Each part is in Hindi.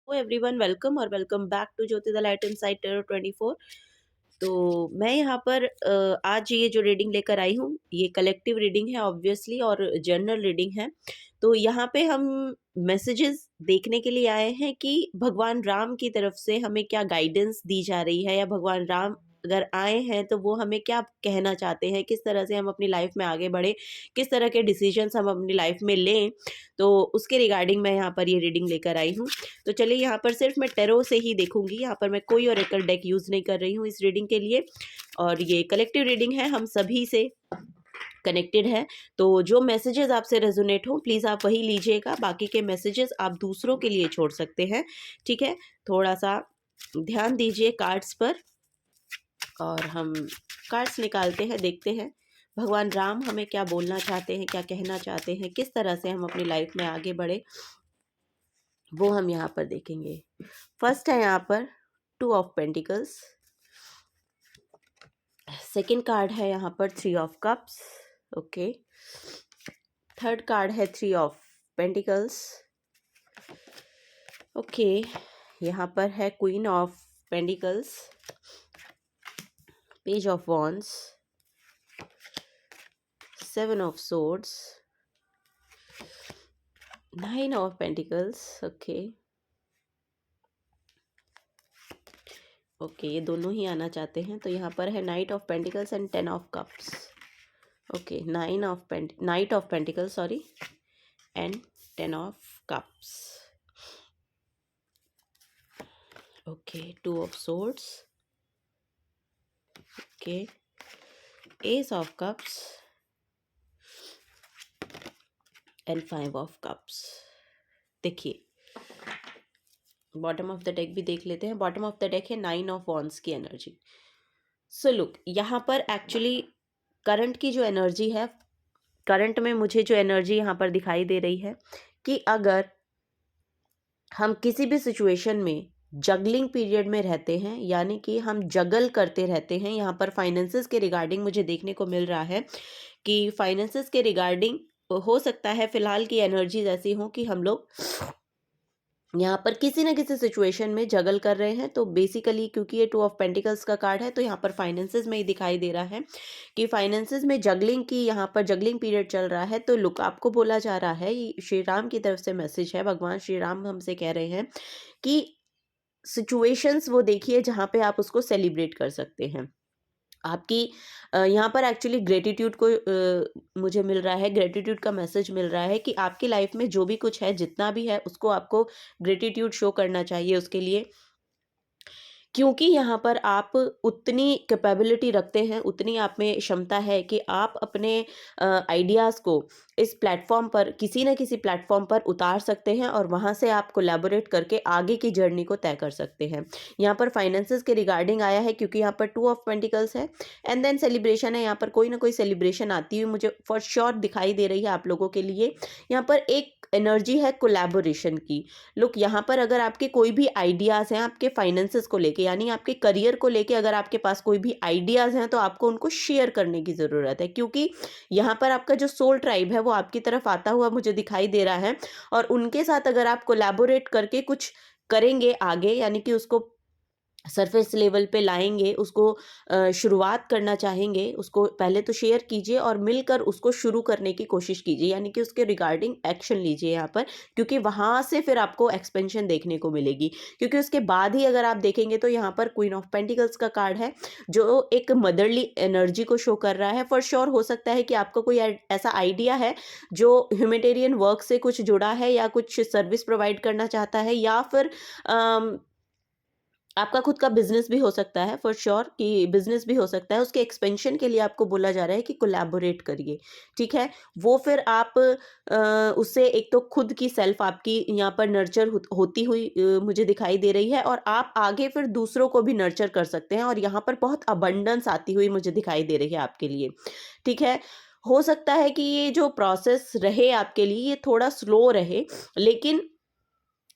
एवरीवन, वेलकम और welcome back to Jyoti the light inside tarot 24। तो मैं यहाँ पर आज ये जो रीडिंग लेकर आई हूँ, ये कलेक्टिव रीडिंग है ऑब्वियसली और जनरल रीडिंग है। तो यहाँ पे हम मैसेजेस देखने के लिए आए हैं कि भगवान राम की तरफ से हमें क्या गाइडेंस दी जा रही है, या भगवान राम अगर आए हैं तो वो हमें क्या कहना चाहते हैं, किस तरह से हम अपनी लाइफ में आगे बढ़े, किस तरह के डिसीजंस हम अपनी लाइफ में लें। तो उसके रिगार्डिंग मैं यहाँ पर ये रीडिंग लेकर आई हूँ। तो चलिए, यहाँ पर सिर्फ मैं टेरो से ही देखूंगी, यहाँ पर मैं कोई ओरेकल डेक यूज़ नहीं कर रही हूँ इस रीडिंग के लिए। और ये कलेक्टिव रीडिंग है, हम सभी से कनेक्टेड है। तो जो मैसेजेस आपसे रेजोनेट हो प्लीज़ आप वही लीजिएगा, बाकी के मैसेजेस आप दूसरों के लिए छोड़ सकते हैं। ठीक है, थोड़ा सा ध्यान दीजिए कार्ड्स पर। और हम कार्ड्स निकालते हैं, देखते हैं भगवान राम हमें क्या बोलना चाहते हैं, क्या कहना चाहते हैं, किस तरह से हम अपनी लाइफ में आगे बढ़े, वो हम यहाँ पर देखेंगे। फर्स्ट है यहाँ पर 2 ऑफ पेंटिकल्स। सेकंड कार्ड है यहाँ पर 3 of cups. Okay, third card है 3 ऑफ पेंटिकल्स। ओके, यहाँ पर है queen of pentacles, page of wands, 7 of swords, 9 of pentacles. Okay, ये दोनों ही आना चाहते हैं। तो यहाँ पर है night of pentacles and 10 of cups. Okay, night of pentacles sorry, and 10 of cups. Okay, 2 of swords. Okay, S of cups and 5 of cups. देखिए, बॉटम ऑफ द डेक भी देख लेते हैं। बॉटम ऑफ द डेक है 9 ऑफ वॉन्ड्स की एनर्जी। सो लुक, यहाँ पर एक्चुअली करंट की जो एनर्जी है, करंट में मुझे जो एनर्जी यहाँ पर दिखाई दे रही है कि अगर हम किसी भी सिचुएशन में जगलिंग पीरियड में रहते हैं, यानी कि हम जगल करते रहते हैं। यहाँ पर फाइनेंसेस के रिगार्डिंग मुझे देखने को मिल रहा है कि फाइनेंसेस के रिगार्डिंग हो सकता है फिलहाल की एनर्जीज ऐसी हो कि हम लोग यहाँ पर किसी न किसी सिचुएशन में जगल कर रहे हैं। तो बेसिकली क्योंकि ये 2 ऑफ पेंटिकल्स का कार्ड है, तो यहाँ पर फाइनेंसेस में ही दिखाई दे रहा है कि फाइनेंसेस में जगलिंग की, यहाँ पर जगलिंग पीरियड चल रहा है। तो लुक, आपको बोला जा रहा है, ये श्री राम की तरफ से मैसेज है। भगवान श्री राम हमसे कह रहे हैं कि सिचुएशंस वो देखिए जहाँ पे आप उसको सेलिब्रेट कर सकते हैं। आपकी यहाँ पर एक्चुअली ग्रेटिट्यूड को मुझे मिल रहा है, ग्रेटिट्यूड का मैसेज मिल रहा है कि आपकी लाइफ में जो भी कुछ है, जितना भी है, उसको आपको ग्रेटिट्यूड शो करना चाहिए उसके लिए। क्योंकि यहाँ पर आप उतनी कैपेबिलिटी रखते हैं, उतनी आप में क्षमता है कि आप अपने आइडियाज़ को इस प्लेटफॉर्म पर, किसी न किसी प्लेटफॉर्म पर उतार सकते हैं और वहाँ से आप कोलैबोरेट करके आगे की जर्नी को तय कर सकते हैं। यहाँ पर फाइनेंसेस के रिगार्डिंग आया है क्योंकि यहाँ पर 2 ऑफ पेंटिकल्स है एंड देन सेलिब्रेशन है। यहाँ पर कोई ना कोई सेलिब्रेशन आती हुई मुझे फॉर श्योर दिखाई दे रही है आप लोगों के लिए। यहाँ पर एक एनर्जी है कोलैबोरेशन की। लुक, यहाँ पर अगर आपके कोई भी आइडियाज़ हैं आपके फाइनेंसेस को लेके, यानी आपके करियर को लेके, अगर आपके पास कोई भी आइडियाज़ हैं तो आपको उनको शेयर करने की ज़रूरत है। क्योंकि यहाँ पर आपका जो सोल ट्राइब है वो आपकी तरफ आता हुआ मुझे दिखाई दे रहा है, और उनके साथ अगर आप कोलैबोरेट करके कुछ करेंगे आगे, यानी कि उसको सरफेस लेवल पे लाएंगे, उसको शुरुआत करना चाहेंगे, उसको पहले तो शेयर कीजिए और मिलकर उसको शुरू करने की कोशिश कीजिए, यानी कि उसके रिगार्डिंग एक्शन लीजिए यहाँ पर। क्योंकि वहाँ से फिर आपको एक्सपेंशन देखने को मिलेगी। क्योंकि उसके बाद ही अगर आप देखेंगे तो यहाँ पर क्वीन ऑफ पेंटिकल्स का कार्ड है जो एक मदरली एनर्जी को शो कर रहा है। फॉर श्योर हो सकता है कि आपका कोई ऐसा आइडिया है जो ह्यूमैनिटेरियन वर्क से कुछ जुड़ा है, या कुछ सर्विस प्रोवाइड करना चाहता है, या फिर आपका खुद का बिजनेस भी हो सकता है। फॉर श्योर कि बिजनेस भी हो सकता है। उसके एक्सपेंशन के लिए आपको बोला जा रहा है कि कोलैबोरेट करिए। ठीक है, वो फिर आप उससे एक तो खुद की सेल्फ आपकी यहाँ पर नर्चर होती हुई मुझे दिखाई दे रही है, और आप आगे फिर दूसरों को भी नर्चर कर सकते हैं, और यहाँ पर बहुत अबंडेंस आती हुई मुझे दिखाई दे रही है आपके लिए। ठीक है, हो सकता है कि ये जो प्रोसेस रहे आपके लिए ये थोड़ा स्लो रहे, लेकिन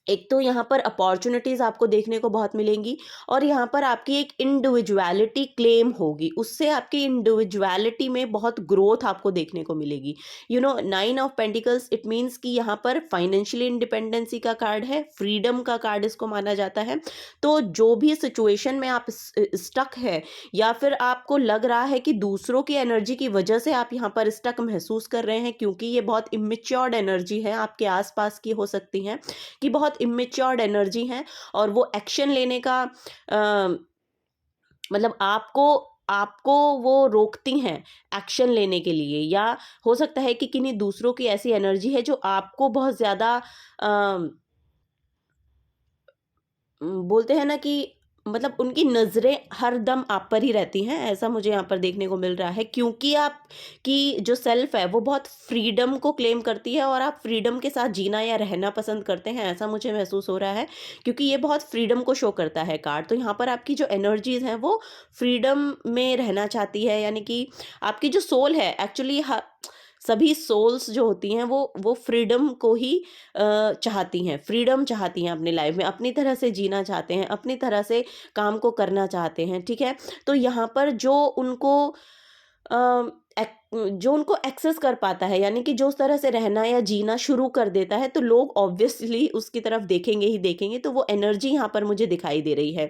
एक तो यहाँ पर अपॉर्चुनिटीज़ आपको देखने को बहुत मिलेंगी और यहाँ पर आपकी एक इंडिविजुअलिटी क्लेम होगी, उससे आपकी इंडिविजुअलिटी में बहुत ग्रोथ आपको देखने को मिलेगी। You know, 9 of pentacles it means कि यहाँ पर फाइनेंशियली इंडिपेंडेंसी का कार्ड है, फ्रीडम का कार्ड इसको माना जाता है। तो जो भी सिचुएशन में आप स्टक है या फिर आपको लग रहा है कि दूसरों की एनर्जी की वजह से आप यहाँ पर स्टक महसूस कर रहे हैं, क्योंकि ये बहुत इमेच्योर्ड एनर्जी है, आपके आसपास की हो सकती हैं कि बहुत इमेच्योर्ड एनर्जी है और वो एक्शन लेने का मतलब आपको आपको वो रोकती हैं एक्शन लेने के लिए, या हो सकता है कि किन्हीं दूसरों की ऐसी एनर्जी है जो आपको बहुत ज़्यादा बोलते हैं ना कि मतलब उनकी नज़रें हर दम आप पर ही रहती हैं, ऐसा मुझे यहाँ पर देखने को मिल रहा है, क्योंकि आप की जो सेल्फ है वो बहुत फ्रीडम को क्लेम करती है और आप फ्रीडम के साथ जीना या रहना पसंद करते हैं, ऐसा मुझे महसूस हो रहा है, क्योंकि ये बहुत फ्रीडम को शो करता है कार्ड। तो यहाँ पर आपकी जो एनर्जीज हैं वो फ्रीडम में रहना चाहती है, यानी कि आपकी जो सोल है एक्चुअली, सभी सोल्स जो होती हैं वो फ्रीडम को ही चाहती हैं, फ्रीडम चाहती हैं अपनी लाइफ में, अपनी तरह से जीना चाहते हैं, अपनी तरह से काम को करना चाहते हैं, ठीक है। तो यहाँ पर जो उनको एक्सेस कर पाता है, यानी कि जो उस तरह से रहना या जीना शुरू कर देता है, तो लोग ऑब्वियसली उसकी तरफ देखेंगे ही देखेंगे। तो वो एनर्जी यहाँ पर मुझे दिखाई दे रही है।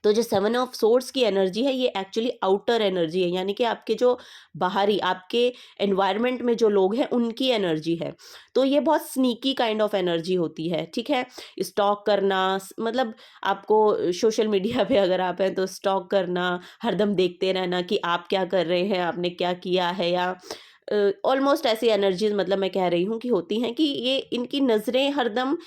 तो जो 7 ऑफ सोर्ड्स की एनर्जी है ये एक्चुअली आउटर एनर्जी है, यानी कि आपके जो बाहरी आपके एनवायरनमेंट में जो लोग हैं उनकी एनर्जी है। तो ये बहुत स्नीकी काइंड ऑफ एनर्जी होती है, ठीक है। स्टॉक करना, मतलब आपको सोशल मीडिया पे अगर आप हैं तो स्टॉक करना, हरदम देखते रहना कि आप क्या कर रहे हैं, आपने क्या किया है, या ऑलमोस्ट ऐसी एनर्जीज, मतलब मैं कह रही हूँ कि होती हैं कि ये इनकी नज़रें हरदम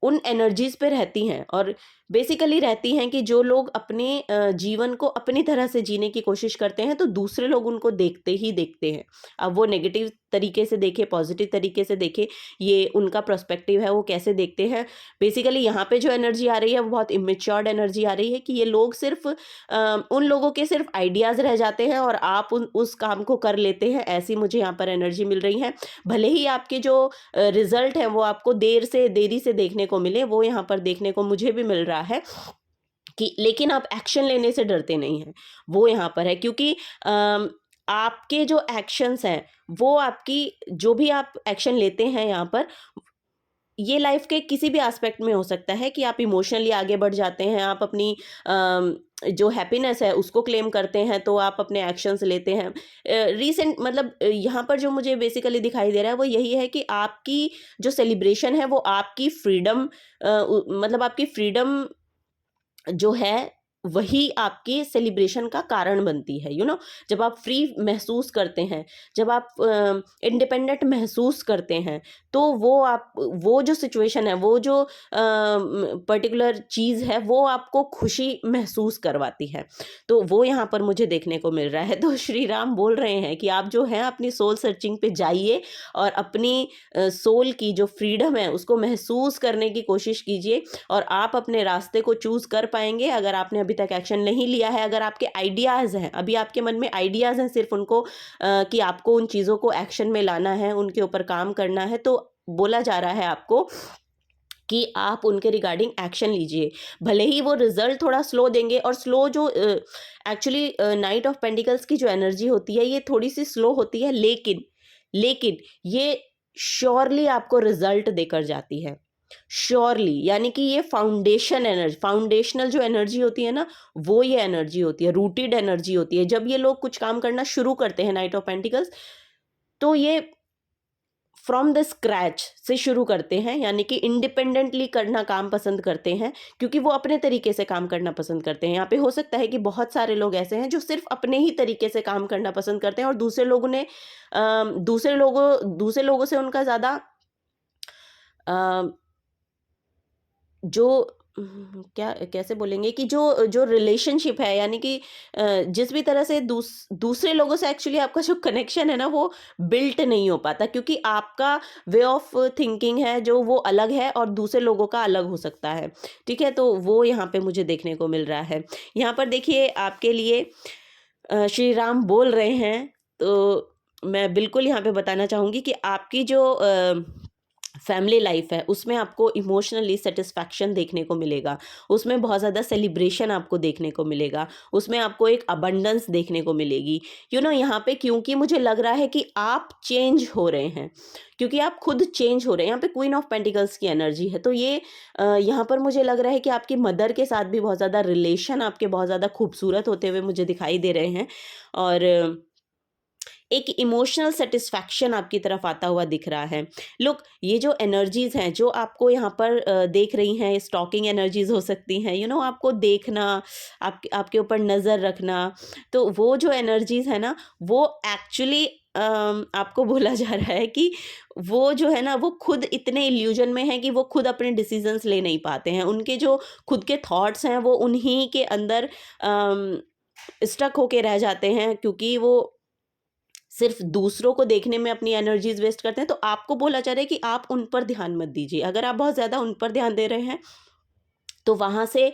उन एनर्जीज पे रहती हैं और बेसिकली रहती हैं कि जो लोग अपने जीवन को अपनी तरह से जीने की कोशिश करते हैं तो दूसरे लोग उनको देखते ही देखते हैं। अब वो नेगेटिव तरीके से देखे, पॉजिटिव तरीके से देखे, ये उनका पर्सपेक्टिव है, वो कैसे देखते हैं। बेसिकली यहाँ पे जो एनर्जी आ रही है वो बहुत इमेच्योर्ड एनर्जी आ रही है कि ये लोग सिर्फ उन लोगों के सिर्फ आइडियाज़ रह जाते हैं और आप उस काम को कर लेते हैं, ऐसी मुझे यहाँ पर एनर्जी मिल रही है। भले ही आपके जो रिजल्ट है वो आपको देरी से देखने को मिले, वो यहाँ पर देखने को मुझे भी मिल रहा है कि, लेकिन आप एक्शन लेने से डरते नहीं हैं, वो यहाँ पर है, क्योंकि आपके जो एक्शंस हैं वो आपकी, जो भी आप एक्शन लेते हैं यहाँ पर, ये लाइफ के किसी भी एस्पेक्ट में हो सकता है कि आप इमोशनली आगे बढ़ जाते हैं, आप अपनी जो हैप्पीनेस है उसको क्लेम करते हैं, तो आप अपने एक्शंस लेते हैं। रीसेंट मतलब यहाँ पर जो मुझे बेसिकली दिखाई दे रहा है वो यही है कि आपकी जो सेलिब्रेशन है वो आपकी फ्रीडम, मतलब आपकी फ्रीडम जो है वही आपके सेलिब्रेशन का कारण बनती है। यू नो, जब आप फ्री महसूस करते हैं, जब आप इंडिपेंडेंट महसूस करते हैं, तो वो जो सिचुएशन है, वो जो पर्टिकुलर चीज़ है, वो आपको खुशी महसूस करवाती है। तो वो यहाँ पर मुझे देखने को मिल रहा है। तो श्री राम बोल रहे हैं कि आप जो हैं अपनी सोल सर्चिंग पे जाइए और अपनी सोल की जो फ्रीडम है उसको महसूस करने की कोशिश कीजिए और आप अपने रास्ते को चूज़ कर पाएंगे। अगर आपने अभी तक एक्शन नहीं लिया है, अगर आपके आइडियाज़ हैं, अभी आपके मन में आइडियाज़ हैं सिर्फ उनको कि आपको उन चीज़ों को एक्शन में लाना है, उनके ऊपर काम करना है, तो बोला जा रहा है आपको कि आप उनके रिगार्डिंग एक्शन लीजिए। भले ही वो रिजल्ट थोड़ा स्लो देंगे, और स्लो जो एक्चुअली नाइट ऑफ पेंटिकल्स की जो एनर्जी होती है ये थोड़ी सी स्लो होती है, लेकिन ये श्योरली आपको रिजल्ट देकर जाती है, श्योरली। यानी कि ये फाउंडेशनल जो एनर्जी होती है ना, वो ये एनर्जी होती है, रूटेड एनर्जी होती है। जब ये लोग कुछ काम करना शुरू करते हैं नाइट ऑफ पेंटिकल्स, तो ये फ्रॉम द स्क्रैच से शुरू करते हैं, यानी कि इंडिपेंडेंटली करना काम पसंद करते हैं, क्योंकि वो अपने तरीके से काम करना पसंद करते हैं। यहाँ पे हो सकता है कि बहुत सारे लोग ऐसे हैं जो सिर्फ अपने ही तरीके से काम करना पसंद करते हैं और दूसरे लोगों से उनका ज़्यादा जो क्या कैसे बोलेंगे कि जो जो रिलेशनशिप है, यानी कि जिस भी तरह से दूसरे लोगों से एक्चुअली आपका जो कनेक्शन है ना वो बिल्ट नहीं हो पाता, क्योंकि आपका वे ऑफ थिंकिंग है जो वो अलग है और दूसरे लोगों का अलग हो सकता है, ठीक है। तो वो यहाँ पे मुझे देखने को मिल रहा है। यहाँ पर देखिए आपके लिए श्री राम बोल रहे हैं, तो मैं बिल्कुल यहाँ पे बताना चाहूँगी कि आपकी जो फैमिली लाइफ है उसमें आपको इमोशनली सेटिस्फैक्शन देखने को मिलेगा, उसमें बहुत ज़्यादा सेलिब्रेशन आपको देखने को मिलेगा, उसमें आपको एक अबंडेंस देखने को मिलेगी। यहाँ पे क्योंकि मुझे लग रहा है कि आप चेंज हो रहे हैं, क्योंकि आप खुद चेंज हो रहे हैं। यहाँ पे क्वीन ऑफ पेंटिकल्स की एनर्जी है, तो ये यहाँ पर मुझे लग रहा है कि आपकी मदर के साथ भी बहुत ज़्यादा रिलेशन आपके बहुत ज़्यादा खूबसूरत होते हुए मुझे दिखाई दे रहे हैं, और एक इमोशनल सेटिस्फैक्शन आपकी तरफ आता हुआ दिख रहा है। लुक, ये जो एनर्जीज़ हैं जो आपको यहाँ पर देख रही हैं, स्टॉकिंग एनर्जीज़ हो सकती हैं, आपको देखना, आपके ऊपर नज़र रखना, तो वो जो एनर्जीज़ है ना, वो एक्चुअली आपको बोला जा रहा है कि वो जो है ना, वो खुद इतने इल्यूजन में हैं कि वो खुद अपने डिसीजंस ले नहीं पाते हैं। उनके जो खुद के थॉट्स हैं वो उन्हीं के अंदर स्टक होके रह जाते हैं, क्योंकि वो सिर्फ दूसरों को देखने में अपनी एनर्जीज वेस्ट करते हैं। तो आपको बोला जा रहा है कि आप उन पर ध्यान मत दीजिए। अगर आप बहुत ज़्यादा उन पर ध्यान दे रहे हैं तो वहाँ से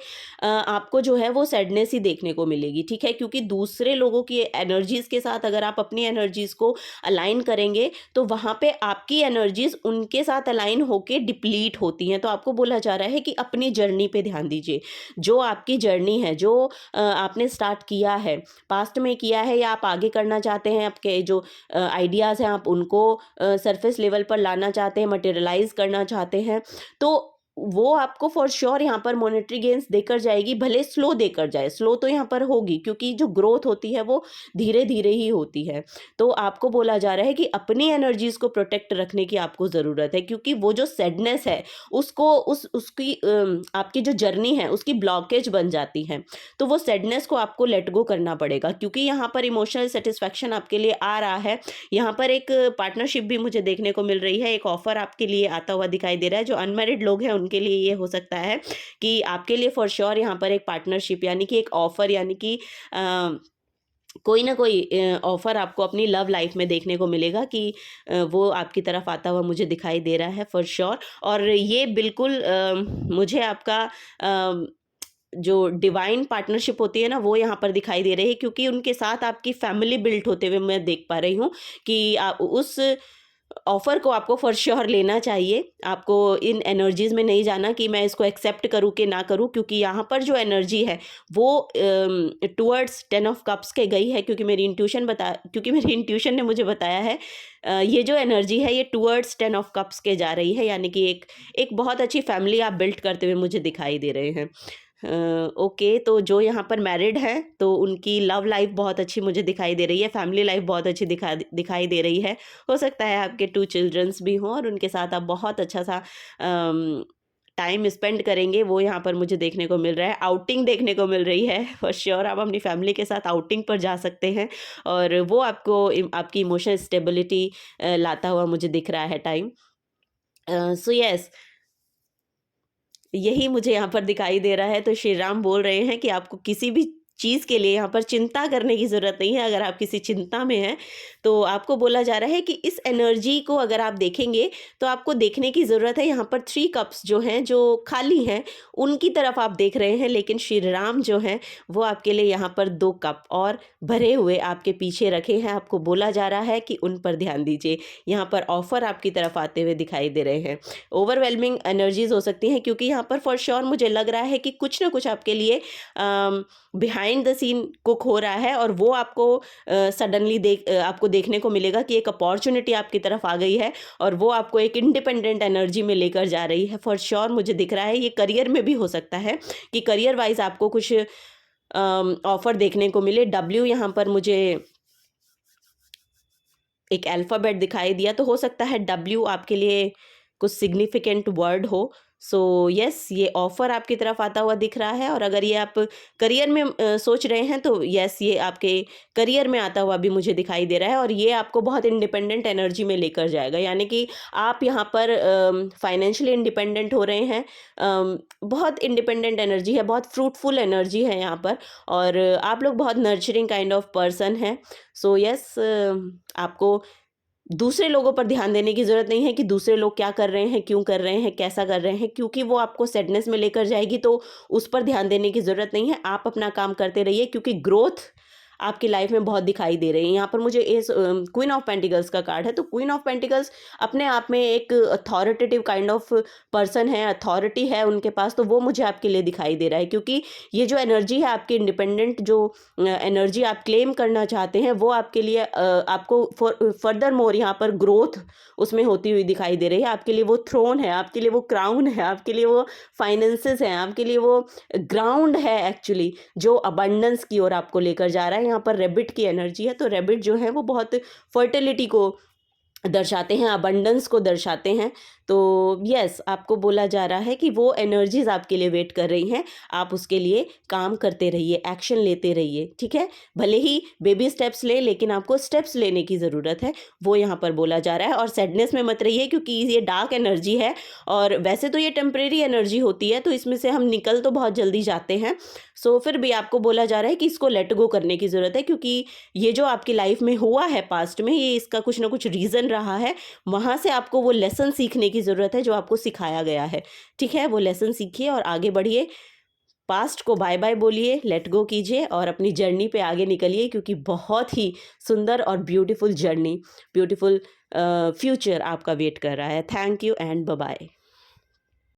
आपको जो है वो सैडनेस ही देखने को मिलेगी, ठीक है? क्योंकि दूसरे लोगों की एनर्जीज़ के साथ अगर आप अपनी एनर्जीज़ को अलाइन करेंगे तो वहाँ पे आपकी एनर्जीज़ उनके साथ अलाइन होके डिप्लीट होती हैं। तो आपको बोला जा रहा है कि अपनी जर्नी पे ध्यान दीजिए। जो आपकी जर्नी है, जो आपने स्टार्ट किया है, पास्ट में किया है या आप आगे करना चाहते हैं, आपके जो आइडियाज़ हैं आप उनको सरफेस लेवल पर लाना चाहते हैं, मटेरियलाइज़ करना चाहते हैं, तो वो आपको फॉर श्योर यहाँ पर मॉनेटरी गेन्स देकर जाएगी, भले स्लो देकर जाए। स्लो तो यहाँ पर होगी, क्योंकि जो ग्रोथ होती है वो धीरे-धीरे ही होती है। तो आपको बोला जा रहा है कि अपनी एनर्जीज़ को प्रोटेक्ट रखने की आपको ज़रूरत है, क्योंकि वो जो सैडनेस है उसको उसकी आपकी जो जर्नी है उसकी ब्लॉकेज बन जाती है। तो वो सैडनेस को आपको लेट गो करना पड़ेगा, क्योंकि यहाँ पर इमोशनल सैटिस्फैक्शन आपके लिए आ रहा है। यहाँ पर एक पार्टनरशिप भी मुझे देखने को मिल रही है, एक ऑफ़र आपके लिए आता हुआ दिखाई दे रहा है। जो अनमैरिड लोग हैं उनके लिए ये हो सकता है कि आपके लिए फॉर श्योर यहाँ पर एक पार्टनरशिप यानी कि एक ऑफ़र, यानी कि कोई ना कोई ऑफ़र आपको अपनी लव लाइफ में देखने को मिलेगा कि वो आपकी तरफ आता हुआ मुझे दिखाई दे रहा है फॉर श्योर। और ये बिल्कुल मुझे आपका जो डिवाइन पार्टनरशिप होती है ना, वो यहाँ पर दिखाई दे रही है, क्योंकि उनके साथ आपकी फैमिली बिल्ट होते हुए मैं देख पा रही हूँ कि उस ऑफ़र को आपको फॉर श्योर लेना चाहिए। आपको इन एनर्जीज़ में नहीं जाना कि मैं इसको एक्सेप्ट करूँ कि ना करूँ, क्योंकि यहाँ पर जो एनर्जी है वो टुवर्ड्स 10 ऑफ कप्स के गई है, क्योंकि मेरी इंट्यूशन ने मुझे बताया है ये जो एनर्जी है ये टुवर्ड्स 10 ऑफ कप्स के जा रही है, यानी कि एक बहुत अच्छी फैमिली आप बिल्ड करते हुए मुझे दिखाई दे रहे हैं। ओके, तो जो यहाँ पर मैरिड हैं तो उनकी लव लाइफ बहुत अच्छी मुझे दिखाई दे रही है, फैमिली लाइफ बहुत अच्छी दिखाई दे रही है। हो सकता है आपके 2 चिल्ड्रंस भी हों और उनके साथ आप बहुत अच्छा सा टाइम स्पेंड करेंगे, वो यहाँ पर मुझे देखने को मिल रहा है। आउटिंग देखने को मिल रही है, फॉर श्योर आप अपनी फैमिली के साथ आउटिंग पर जा सकते हैं, और वो आपको आपकी इमोशनल स्टेबिलिटी लाता हुआ मुझे दिख रहा है टाइम। सो यस, यही मुझे यहाँ पर दिखाई दे रहा है। तो श्री राम बोल रहे हैं कि आपको किसी भी चीज़ के लिए यहाँ पर चिंता करने की ज़रूरत नहीं है। अगर आप किसी चिंता में हैं तो आपको बोला जा रहा है कि इस एनर्जी को अगर आप देखेंगे तो आपको देखने की ज़रूरत है। यहाँ पर 3 कप्स जो हैं जो खाली हैं उनकी तरफ आप देख रहे हैं, लेकिन श्री राम जो हैं वो आपके लिए यहाँ पर 2 कप और भरे हुए आपके पीछे रखे हैं। आपको बोला जा रहा है कि उन पर ध्यान दीजिए। यहाँ पर ऑफ़र आपकी तरफ आते हुए दिखाई दे रहे हैं। ओवरवेलमिंग एनर्जीज़ हो सकती हैं, क्योंकि यहाँ पर फॉर श्योर मुझे लग रहा है कि कुछ ना कुछ आपके लिए बिहाइंड द सीन कुक हो रहा है, और वो आपको सडनली आपको देखने को मिलेगा कि एक अपॉर्चुनिटी आपकी तरफ आ गई है और वो आपको एक इंडिपेंडेंट एनर्जी में लेकर जा रही है। फॉर श्योर मुझे दिख रहा है ये करियर में भी हो सकता है कि करियर वाइज आपको कुछ ऑफ़र देखने को मिले। डब्ल्यू यहाँ पर मुझे एक अल्फ़ाबेट दिखाई दिया, तो हो सकता है डब्ल्यू आपके लिए कुछ सिग्निफिकेंट वर्ड हो। सो यस, ये ऑफ़र आपकी तरफ आता हुआ दिख रहा है, और अगर ये आप करियर में सोच रहे हैं तो यस, ये आपके करियर में आता हुआ भी मुझे दिखाई दे रहा है, और ये आपको बहुत इंडिपेंडेंट एनर्जी में लेकर जाएगा। यानी कि आप यहाँ पर फाइनेंशियली इंडिपेंडेंट हो रहे हैं। बहुत इंडिपेंडेंट एनर्जी है, बहुत फ्रूटफुल एनर्जी है यहाँ पर, और आप लोग बहुत नर्चरिंग काइंड ऑफ पर्सन हैं। सो यस, आपको दूसरे लोगों पर ध्यान देने की ज़रूरत नहीं है कि दूसरे लोग क्या कर रहे हैं, क्यों कर रहे हैं, कैसा कर रहे हैं, क्योंकि वो आपको सैडनेस में लेकर जाएगी, तो उस पर ध्यान देने की ज़रूरत नहीं है। आप अपना काम करते रहिए, क्योंकि ग्रोथ आपकी लाइफ में बहुत दिखाई दे रही हैं। यहाँ पर मुझे इस क्वीन ऑफ पेंटिकल्स का कार्ड है, तो क्वीन ऑफ पेंटिकल्स अपने आप में एक अथॉरिटेटिव काइंड ऑफ पर्सन है, अथॉरिटी है उनके पास, तो वो मुझे आपके लिए दिखाई दे रहा है, क्योंकि ये जो एनर्जी है आपकी इंडिपेंडेंट जो एनर्जी आप क्लेम करना चाहते हैं, वो आपके लिए आपको फर्दर मोर यहाँ पर ग्रोथ उसमें होती हुई दिखाई दे रही है। आपके लिए वो थ्रोन है, आपके लिए वो क्राउन है, आपके लिए वो फाइनेंसेस हैं, आपके लिए वो ग्राउंड है एक्चुअली, जो अबंडेंस की ओर आपको लेकर जा रहा है। यहाँ पर रैबिट की एनर्जी है, तो रैबिट जो है वो बहुत फर्टिलिटी को दर्शाते हैं, अबंडेंस को दर्शाते हैं। तो यस, आपको बोला जा रहा है कि वो एनर्जीज आपके लिए वेट कर रही हैं, आप उसके लिए काम करते रहिए, एक्शन लेते रहिए, ठीक है। भले ही बेबी स्टेप्स ले, लेकिन आपको स्टेप्स लेने की ज़रूरत है, वो यहाँ पर बोला जा रहा है। और सैडनेस में मत रहिए, क्योंकि ये डार्क एनर्जी है, और वैसे तो ये टेम्परेरी एनर्जी होती है, तो इसमें से हम निकल तो बहुत जल्दी जाते हैं। सो फिर भी आपको बोला जा रहा है कि इसको लेट गो करने की ज़रूरत है, क्योंकि ये जो आपकी लाइफ में हुआ है पास्ट में, ये इसका कुछ ना कुछ रीज़न रहा है। वहाँ से आपको वो लेसन सीखने की ज़रूरत है जो आपको सिखाया गया है, ठीक है। वो लेसन सीखिए और आगे बढ़िए, पास्ट को बाय बाय बोलिए, लेट गो कीजिए और अपनी जर्नी पे आगे निकलिए, क्योंकि बहुत ही सुंदर और ब्यूटीफुल जर्नी, ब्यूटीफुल फ्यूचर आपका वेट कर रहा है। Thank you and bye bye.